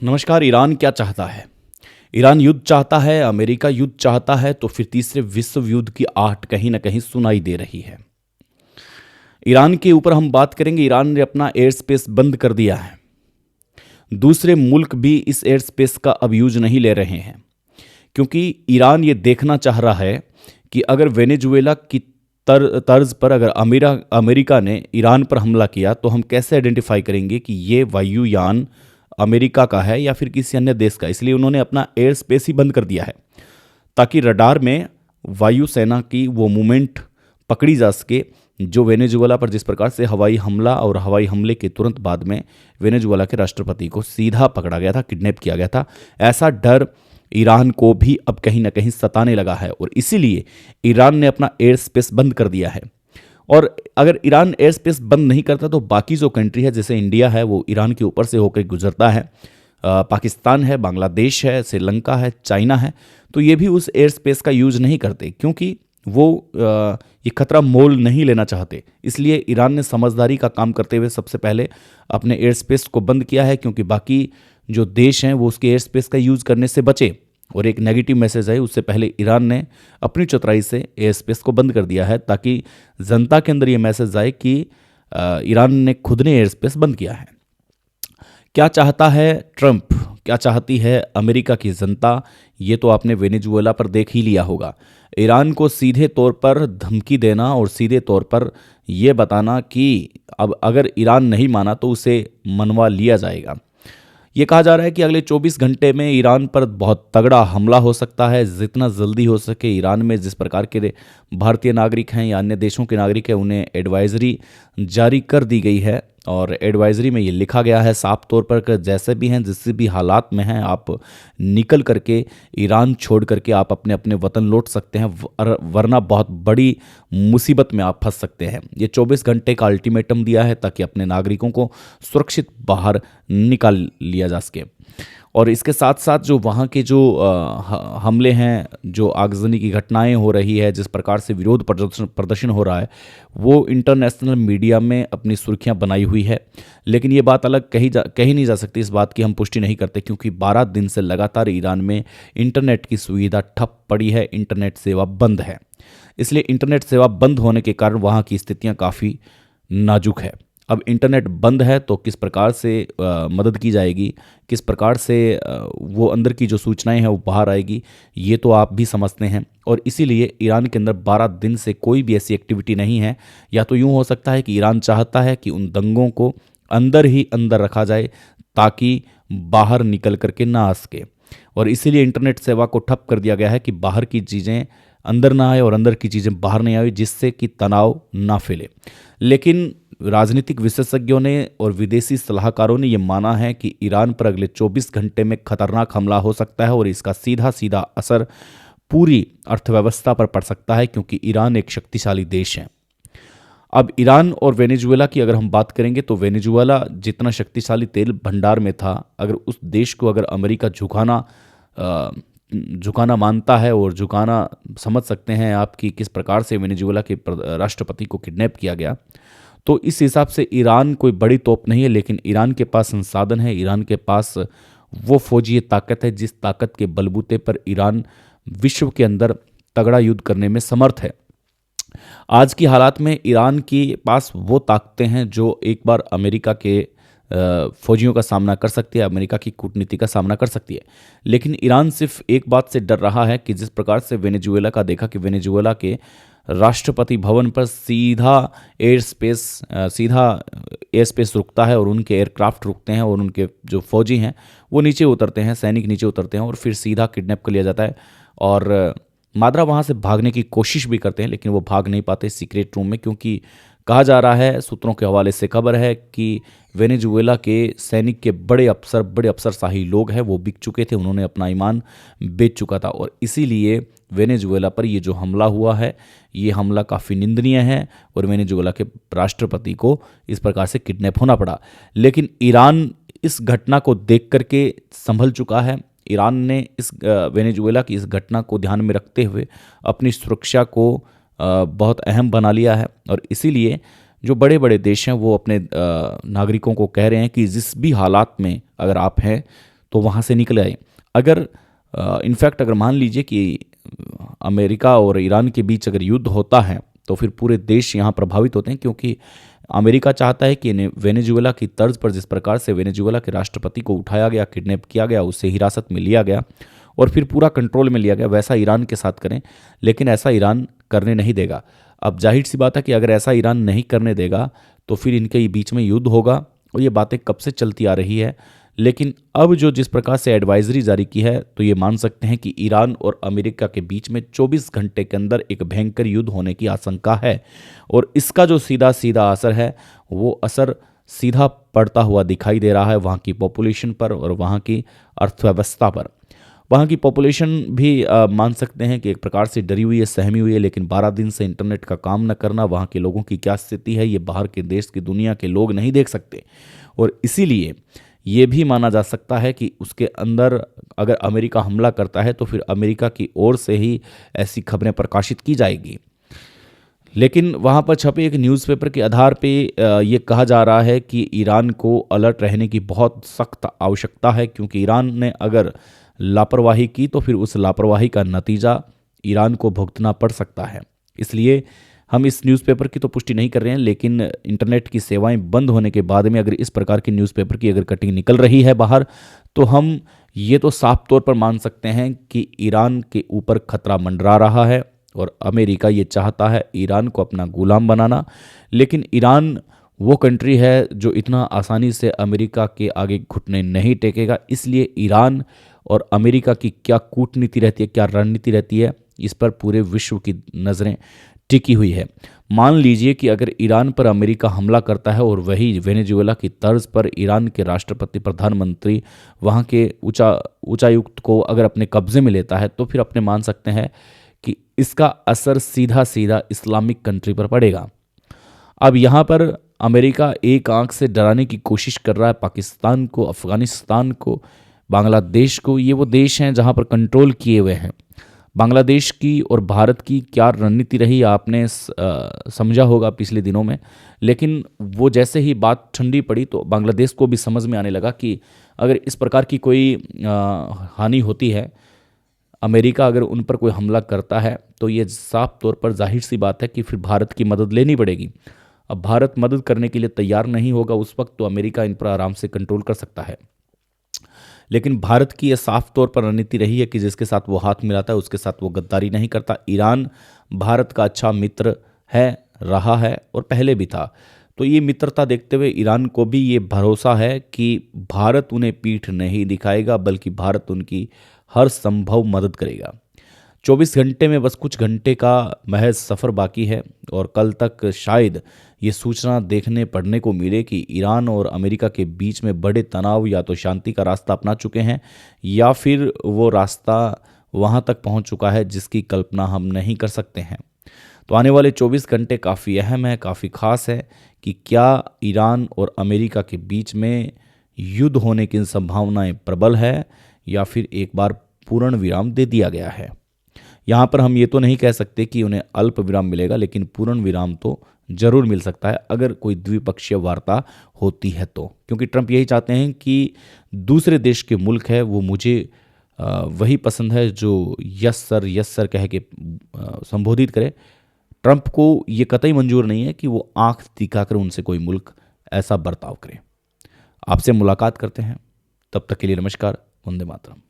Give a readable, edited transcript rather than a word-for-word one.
नमस्कार। ईरान क्या चाहता है? ईरान युद्ध चाहता है, अमेरिका युद्ध चाहता है, तो फिर तीसरे विश्व युद्ध की आहट कहीं ना कहीं सुनाई दे रही है। ईरान के ऊपर हम बात करेंगे। ईरान ने अपना एयर स्पेस बंद कर दिया है। दूसरे मुल्क भी इस एयर स्पेस का अब यूज नहीं ले रहे हैं, क्योंकि ईरान ये देखना चाह रहा है कि अगर वेनेजुएला की तर्ज पर अगर अमेरिका ने ईरान पर हमला किया तो हम कैसे आइडेंटिफाई करेंगे कि ये वायुयान अमेरिका का है या फिर किसी अन्य देश का। इसलिए उन्होंने अपना एयर स्पेस ही बंद कर दिया है, ताकि रडार में वायुसेना की वो मूवमेंट पकड़ी जा सके जो वेनेजुएला पर जिस प्रकार से हवाई हमला और हवाई हमले के तुरंत बाद में वेनेजुएला के राष्ट्रपति को सीधा पकड़ा गया था, किडनैप किया गया था। ऐसा डर ईरान को भी अब कहीं ना कहीं सताने लगा है और इसीलिए ईरान ने अपना एयर स्पेस बंद कर दिया है। और अगर ईरान एयर स्पेस बंद नहीं करता तो बाकी जो कंट्री है, जैसे इंडिया है, वो ईरान के ऊपर से होकर गुजरता है, पाकिस्तान है, बांग्लादेश है, श्रीलंका है, चाइना है, तो ये भी उस एयर स्पेस का यूज नहीं करते, क्योंकि वो ये खतरा मोल नहीं लेना चाहते। इसलिए ईरान ने समझदारी का काम करते हुए सबसे पहले अपने एयर स्पेस को बंद किया है, क्योंकि बाकी जो देश हैं वो उसके एयर स्पेस का यूज करने से बचे। और एक नेगेटिव मैसेज है, उससे पहले ईरान ने अपनी चतुराई से एयर स्पेस को बंद कर दिया है, ताकि जनता के अंदर ये मैसेज आए कि ईरान ने खुद ने एयर स्पेस बंद किया है। क्या चाहता है ट्रंप, क्या चाहती है अमेरिका की जनता, ये तो आपने वेनेजुएला पर देख ही लिया होगा। ईरान को सीधे तौर पर धमकी देना और सीधे तौर पर यह बताना कि अब अगर ईरान नहीं माना तो उसे मनवा लिया जाएगा। ये कहा जा रहा है कि अगले 24 घंटे में ईरान पर बहुत तगड़ा हमला हो सकता है। जितना जल्दी हो सके ईरान में जिस प्रकार के भारतीय नागरिक हैं या अन्य देशों के नागरिक हैं, उन्हें एडवाइजरी जारी कर दी गई है। और एडवाइजरी में ये लिखा गया है साफ तौर पर कि जैसे भी हैं, जिस भी हालात में हैं, आप निकल करके ईरान छोड़ करके आप अपने अपने वतन लौट सकते हैं, वरना बहुत बड़ी मुसीबत में आप फंस सकते हैं। ये 24 घंटे का अल्टीमेटम दिया है ताकि अपने नागरिकों को सुरक्षित बाहर निकाल लिया जा सके। और इसके साथ साथ जो वहाँ के जो हमले हैं, जो आगजनी की घटनाएं हो रही है, जिस प्रकार से विरोध प्रदर्शन हो रहा है, वो इंटरनेशनल मीडिया में अपनी सुर्खियां बनाई हुई है। लेकिन ये बात अलग कही नहीं जा सकती, इस बात की हम पुष्टि नहीं करते, क्योंकि 12 दिन से लगातार ईरान में इंटरनेट की सुविधा ठप पड़ी है, इंटरनेट सेवा बंद है। इसलिए इंटरनेट सेवा बंद होने के कारण वहाँ की स्थितियाँ काफ़ी नाजुक है। अब इंटरनेट बंद है तो किस प्रकार से मदद की जाएगी, किस प्रकार से वो अंदर की जो सूचनाएं हैं वो बाहर आएगी, ये तो आप भी समझते हैं। और इसीलिए ईरान के अंदर 12 दिन से कोई भी ऐसी एक्टिविटी नहीं है। या तो यूँ हो सकता है कि ईरान चाहता है कि उन दंगों को अंदर ही अंदर रखा जाए ताकि बाहर निकल करके ना आ सके, और इसीलिए इंटरनेट सेवा को ठप कर दिया गया है कि बाहर की चीज़ें अंदर ना आए और अंदर की चीज़ें बाहर नहीं आए, जिससे कि तनाव ना फैले। लेकिन राजनीतिक विशेषज्ञों ने और विदेशी सलाहकारों ने यह माना है कि ईरान पर अगले 24 घंटे में खतरनाक हमला हो सकता है और इसका सीधा सीधा असर पूरी अर्थव्यवस्था पर पड़ सकता है, क्योंकि ईरान एक शक्तिशाली देश है। अब ईरान और वेनेजुएला की अगर हम बात करेंगे तो वेनेजुएला जितना शक्तिशाली तेल भंडार में था, अगर उस देश को अगर अमेरिका झुकाना मानता है, और झुकाना समझ सकते हैं आप कि किस प्रकार से वेनेजुएला के राष्ट्रपति को किडनैप किया गया, तो इस हिसाब से ईरान कोई बड़ी तोप नहीं है। लेकिन ईरान के पास संसाधन है, ईरान के पास वो फौजी ताकत है जिस ताकत के बलबूते पर ईरान विश्व के अंदर तगड़ा युद्ध करने में समर्थ है। आज की हालात में ईरान के पास वो ताकतें हैं जो एक बार अमेरिका के फौजियों का सामना कर सकती है, अमेरिका की कूटनीति का सामना कर सकती है। लेकिन ईरान सिर्फ एक बात से डर रहा है कि जिस प्रकार से वेनेजुएला का देखा कि वेनेजुएला के राष्ट्रपति भवन पर सीधा एयर स्पेस रुकता है और उनके एयरक्राफ्ट रुकते हैं और उनके जो फौजी हैं वो नीचे उतरते हैं, सैनिक नीचे उतरते हैं और फिर सीधा किडनैप कर लिया जाता है। और माद्रा वहाँ से भागने की कोशिश भी करते हैं, लेकिन वो भाग नहीं पाते सीक्रेट रूम में, क्योंकि कहा जा रहा है, सूत्रों के हवाले से खबर है कि वेनेजुएला के सैनिक के बड़े अफसरशाही लोग हैं, वो बिक चुके थे, उन्होंने अपना ईमान बेच चुका था। और इसीलिए वेनेजुएला पर ये जो हमला हुआ है, ये हमला काफ़ी निंदनीय है और वेनेजुएला के राष्ट्रपति को इस प्रकार से किडनैप होना पड़ा। लेकिन ईरान इस घटना को देख करके संभल चुका है। ईरान ने इस वेनेजुएला की इस घटना को ध्यान में रखते हुए अपनी सुरक्षा को बहुत अहम बना लिया है, और इसीलिए जो बड़े बड़े देश हैं वो अपने नागरिकों को कह रहे हैं कि जिस भी हालात में अगर आप हैं तो वहाँ से निकल आए। अगर इनफैक्ट अगर मान लीजिए कि अमेरिका और ईरान के बीच अगर युद्ध होता है तो फिर पूरे देश यहाँ प्रभावित होते हैं, क्योंकि अमेरिका चाहता है कि वेनेजुएला की तर्ज पर जिस प्रकार से वेनेजुएला के राष्ट्रपति को उठाया गया, किडनैप किया गया, उससे हिरासत में लिया गया और फिर पूरा कंट्रोल में लिया गया, वैसा ईरान के साथ करें। लेकिन ऐसा ईरान करने नहीं देगा। अब जाहिर सी बात है कि अगर ऐसा ईरान नहीं करने देगा तो फिर इनके बीच में युद्ध होगा, और ये बातें कब से चलती आ रही है। लेकिन अब जो जिस प्रकार से एडवाइजरी जारी की है तो ये मान सकते हैं कि ईरान और अमेरिका के बीच में 24 घंटे के अंदर एक भयंकर युद्ध होने की आशंका है, और इसका जो सीधा सीधा असर है वो असर सीधा पड़ता हुआ दिखाई दे रहा है वहाँ की पॉपुलेशन पर और वहाँ की अर्थव्यवस्था पर। वहाँ की पॉपुलेशन भी मान सकते हैं कि एक प्रकार से डरी हुई है, सहमी हुई है, लेकिन 12 दिन से इंटरनेट का काम न करना, वहाँ के लोगों की क्या स्थिति है ये बाहर के देश की दुनिया के लोग नहीं देख सकते, और इसीलिए ये भी माना जा सकता है कि उसके अंदर अगर अमेरिका हमला करता है तो फिर अमेरिका की ओर से ही ऐसी खबरें प्रकाशित की जाएगी। लेकिन वहाँ पर छपे एक न्यूज़पेपर के आधार पे ये कहा जा रहा है कि ईरान को अलर्ट रहने की बहुत सख्त आवश्यकता है, क्योंकि ईरान ने अगर लापरवाही की तो फिर उस लापरवाही का नतीजा ईरान को भुगतना पड़ सकता है। इसलिए हम इस न्यूज़पेपर की तो पुष्टि नहीं कर रहे हैं, लेकिन इंटरनेट की सेवाएं बंद होने के बाद में अगर इस प्रकार की न्यूज़पेपर की अगर कटिंग निकल रही है बाहर, तो हम ये तो साफ तौर पर मान सकते हैं कि ईरान के ऊपर खतरा मंडरा रहा है और अमेरिका ये चाहता है ईरान को अपना गुलाम बनाना। लेकिन ईरान वो कंट्री है जो इतना आसानी से अमेरिका के आगे घुटने नहीं टेकेगा। इसलिए ईरान और अमेरिका की क्या कूटनीति रहती है, क्या रणनीति रहती है, इस पर पूरे विश्व की नज़रें टिकी हुई है। मान लीजिए कि अगर ईरान पर अमेरिका हमला करता है और वही वेनेजुएला की तर्ज पर ईरान के राष्ट्रपति, प्रधानमंत्री, वहाँ के उच्चायुक्त को अगर अपने कब्जे में लेता है, तो फिर अपने मान सकते हैं कि इसका असर सीधा सीधा इस्लामिक कंट्री पर पड़ेगा। अब यहाँ पर अमेरिका एक आंख से डराने की कोशिश कर रहा है पाकिस्तान को, अफगानिस्तान को, बांग्लादेश को। ये वो देश हैं जहाँ पर कंट्रोल किए हुए हैं। बांग्लादेश की और भारत की क्या रणनीति रही आपने समझा होगा पिछले दिनों में, लेकिन वो जैसे ही बात ठंडी पड़ी तो बांग्लादेश को भी समझ में आने लगा कि अगर इस प्रकार की कोई हानि होती है, अमेरिका अगर उन पर कोई हमला करता है, तो ये साफ तौर पर जाहिर सी बात है कि फिर भारत की मदद लेनी पड़ेगी। अब भारत मदद करने के लिए तैयार नहीं होगा उस वक्त, तो अमेरिका इन पर आराम से कंट्रोल कर सकता है। लेकिन भारत की यह साफ तौर पर रणनीति रही है कि जिसके साथ वो हाथ मिलाता है उसके साथ वो गद्दारी नहीं करता। ईरान भारत का अच्छा मित्र है, रहा है और पहले भी था। तो ये मित्रता देखते हुए ईरान को भी ये भरोसा है कि भारत उन्हें पीठ नहीं दिखाएगा, बल्कि भारत उनकी हर संभव मदद करेगा। 24 घंटे में बस कुछ घंटे का महज सफ़र बाकी है और कल तक शायद ये सूचना देखने पढ़ने को मिले कि ईरान और अमेरिका के बीच में बड़े तनाव या तो शांति का रास्ता अपना चुके हैं, या फिर वो रास्ता वहाँ तक पहुँच चुका है जिसकी कल्पना हम नहीं कर सकते हैं। तो आने वाले 24 घंटे काफ़ी अहम है, काफ़ी ख़ास है कि क्या ईरान और अमेरिका के बीच में युद्ध होने की संभावनाएं प्रबल है या फिर एक बार पूर्ण विराम दे दिया गया है। यहाँ पर हम ये तो नहीं कह सकते कि उन्हें अल्प विराम मिलेगा, लेकिन पूर्ण विराम तो जरूर मिल सकता है अगर कोई द्विपक्षीय वार्ता होती है तो, क्योंकि ट्रंप यही चाहते हैं कि दूसरे देश के मुल्क है वो मुझे वही पसंद है जो यस सर कह के संबोधित करे। ट्रंप को ये कतई मंजूर नहीं है कि वो आंख दिखाकर उनसे कोई मुल्क ऐसा बर्ताव करे। आपसे मुलाकात करते हैं, तब तक के लिए नमस्कार, वंदे मातरम।